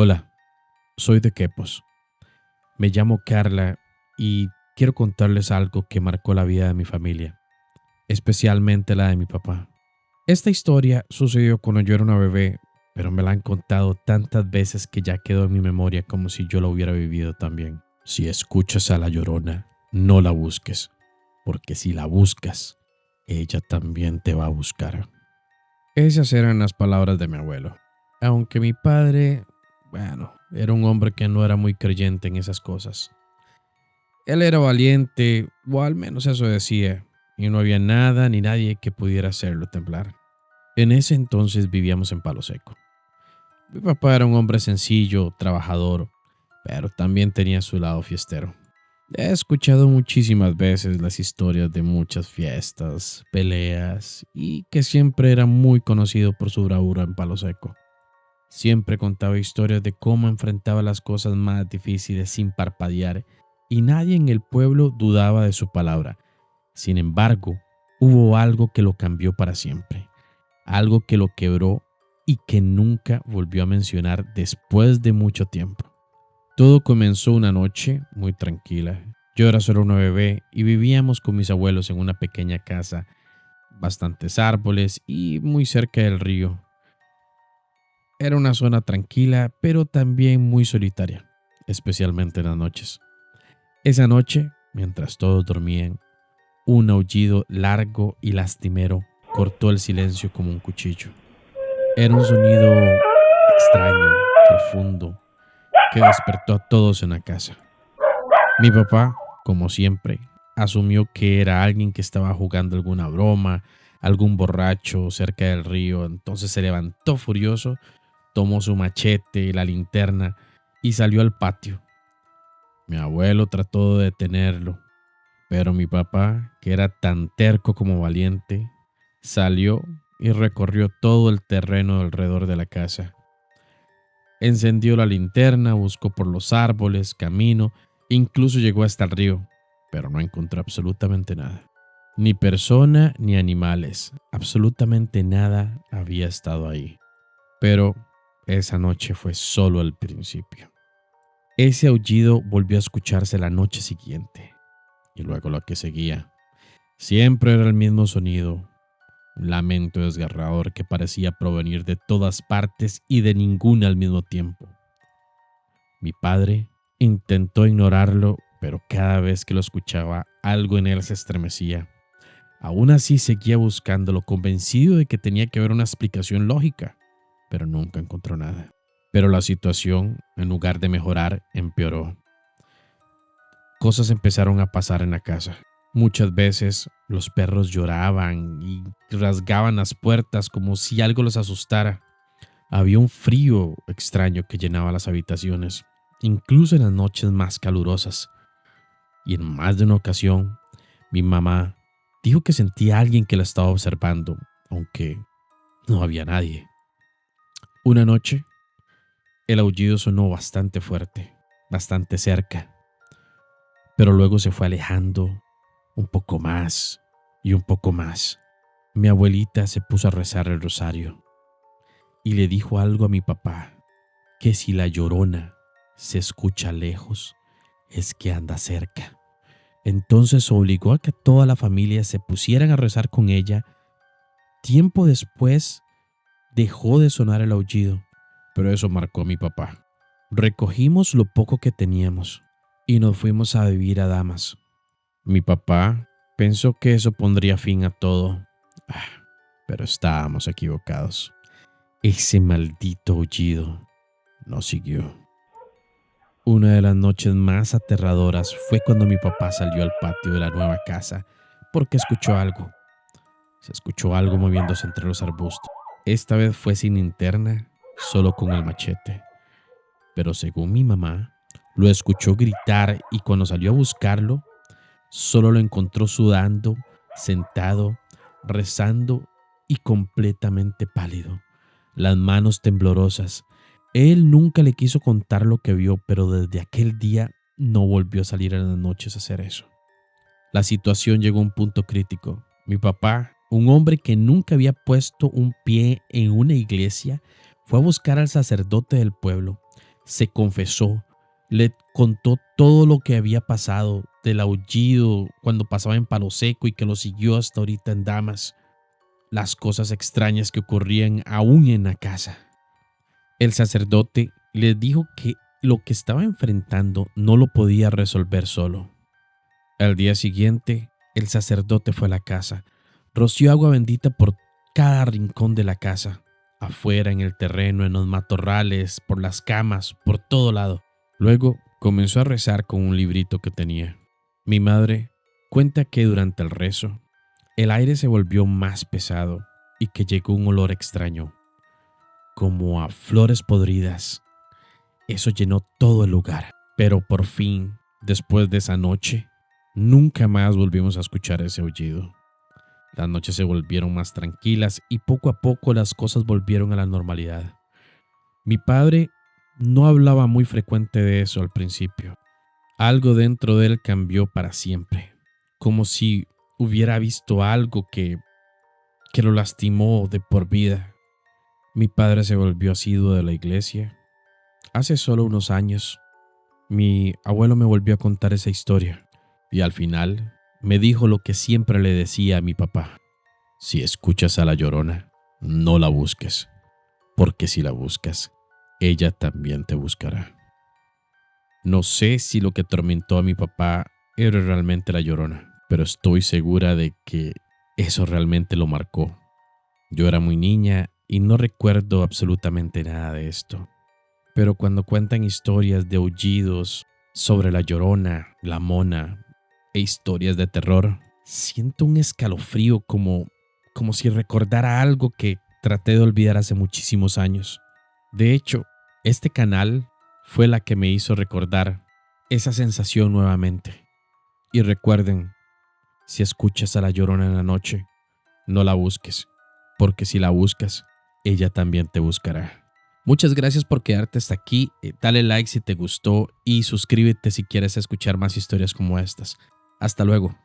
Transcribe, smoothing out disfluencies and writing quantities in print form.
Hola, soy de Quepos. Me llamo Carla y quiero contarles algo que marcó la vida de mi familia, especialmente la de mi papá. Esta historia sucedió cuando yo era una bebé, pero me la han contado tantas veces que ya quedó en mi memoria como si yo la hubiera vivido también. Si escuchas a la Llorona, no la busques, porque si la buscas, ella también te va a buscar. Esas eran las palabras de mi abuelo. Aunque mi padre, bueno, era un hombre que no era muy creyente en esas cosas. Él era valiente, o al menos eso decía, y no había nada ni nadie que pudiera hacerlo temblar. En ese entonces vivíamos en Palo Seco. Mi papá era un hombre sencillo, trabajador, pero también tenía su lado fiestero. He escuchado muchísimas veces las historias de muchas fiestas, peleas, y que siempre era muy conocido por su bravura en Palo Seco. Siempre contaba historias de cómo enfrentaba las cosas más difíciles sin parpadear y nadie en el pueblo dudaba de su palabra. Sin embargo, hubo algo que lo cambió para siempre, algo que lo quebró y que nunca volvió a mencionar después de mucho tiempo. Todo comenzó una noche muy tranquila. Yo era solo una bebé y vivíamos con mis abuelos en una pequeña casa, bastantes árboles y muy cerca del río. Era una zona tranquila, pero también muy solitaria, especialmente en las noches. Esa noche, mientras todos dormían, un aullido largo y lastimero cortó el silencio como un cuchillo. Era un sonido extraño, profundo, que despertó a todos en la casa. Mi papá, como siempre, asumió que era alguien que estaba jugando alguna broma, algún borracho cerca del río, entonces se levantó furioso, tomó su machete y la linterna y salió al patio. Mi abuelo trató de detenerlo, pero mi papá, que era tan terco como valiente, salió y recorrió todo el terreno alrededor de la casa. Encendió la linterna, buscó por los árboles, camino, incluso llegó hasta el río, pero no encontró absolutamente nada. Ni persona ni animales, absolutamente nada había estado ahí. Pero esa noche fue solo el principio. Ese aullido volvió a escucharse la noche siguiente y luego lo que seguía. Siempre era el mismo sonido, un lamento desgarrador que parecía provenir de todas partes y de ninguna al mismo tiempo. Mi padre intentó ignorarlo, pero cada vez que lo escuchaba, algo en él se estremecía. Aún así seguía buscándolo, convencido de que tenía que haber una explicación lógica, pero nunca encontró nada. Pero la situación, en lugar de mejorar, empeoró. Cosas empezaron a pasar en la casa. Muchas veces los perros lloraban y rasgaban las puertas como si algo los asustara. Había un frío extraño que llenaba las habitaciones, incluso en las noches más calurosas. Y en más de una ocasión, mi mamá dijo que sentía a alguien que la estaba observando, aunque no había nadie. Una noche, el aullido sonó bastante fuerte, bastante cerca, pero luego se fue alejando un poco más y un poco más. Mi abuelita se puso a rezar el rosario y le dijo algo a mi papá, que si la Llorona se escucha lejos, es que anda cerca. Entonces obligó a que toda la familia se pusieran a rezar con ella. Tiempo después dejó de sonar el aullido, pero eso marcó a mi papá. Recogimos lo poco que teníamos y nos fuimos a vivir a Damas. Mi papá pensó que eso pondría fin a todo, pero estábamos equivocados. Ese maldito aullido nos siguió. Una de las noches más aterradoras fue cuando mi papá salió al patio de la nueva casa porque escuchó algo. Se escuchó algo moviéndose entre los arbustos. Esta vez fue sin linterna, solo con el machete. Pero según mi mamá, lo escuchó gritar y cuando salió a buscarlo, solo lo encontró sudando, sentado, rezando y completamente pálido, las manos temblorosas. Él nunca le quiso contar lo que vio, pero desde aquel día no volvió a salir en las noches a hacer eso. La situación llegó a un punto crítico. Mi papá, un hombre que nunca había puesto un pie en una iglesia, fue a buscar al sacerdote del pueblo. se confesó, le contó todo lo que había pasado, del aullido cuando pasaba en Palo Seco y que lo siguió hasta ahorita en Damas, las cosas extrañas que ocurrían aún en la casa. El sacerdote le dijo que lo que estaba enfrentando no lo podía resolver solo. Al día siguiente, el sacerdote fue a la casa, roció agua bendita por cada rincón de la casa, afuera, en el terreno, en los matorrales, por las camas, por todo lado. Luego comenzó a rezar con un librito que tenía. Mi madre cuenta que durante el rezo, el aire se volvió más pesado y que llegó un olor extraño, como a flores podridas. Eso llenó todo el lugar. Pero por fin, después de esa noche, nunca más volvimos a escuchar ese aullido. Las noches se volvieron más tranquilas y poco a poco las cosas volvieron a la normalidad. Mi padre no hablaba muy frecuente de eso al principio. Algo dentro de él cambió para siempre, como si hubiera visto algo que lo lastimó de por vida. Mi padre se volvió asiduo de la iglesia. Hace solo unos años, mi abuelo me volvió a contar esa historia y al final me dijo lo que siempre le decía a mi papá. Si escuchas a la Llorona, no la busques, porque si la buscas, ella también te buscará. No sé si lo que atormentó a mi papá era realmente la Llorona, pero estoy segura de que eso realmente lo marcó. Yo era muy niña y no recuerdo absolutamente nada de esto. Pero cuando cuentan historias de aullidos sobre la Llorona, la Mona e historias de terror, siento un escalofrío como si recordara algo que traté de olvidar hace muchísimos años. De hecho, este canal fue la que me hizo recordar esa sensación nuevamente. Y recuerden, si escuchas a la Llorona en la noche, no la busques, porque si la buscas, ella también te buscará. Muchas gracias por quedarte hasta aquí. Dale like si te gustó y suscríbete si quieres escuchar más historias como estas. Hasta luego.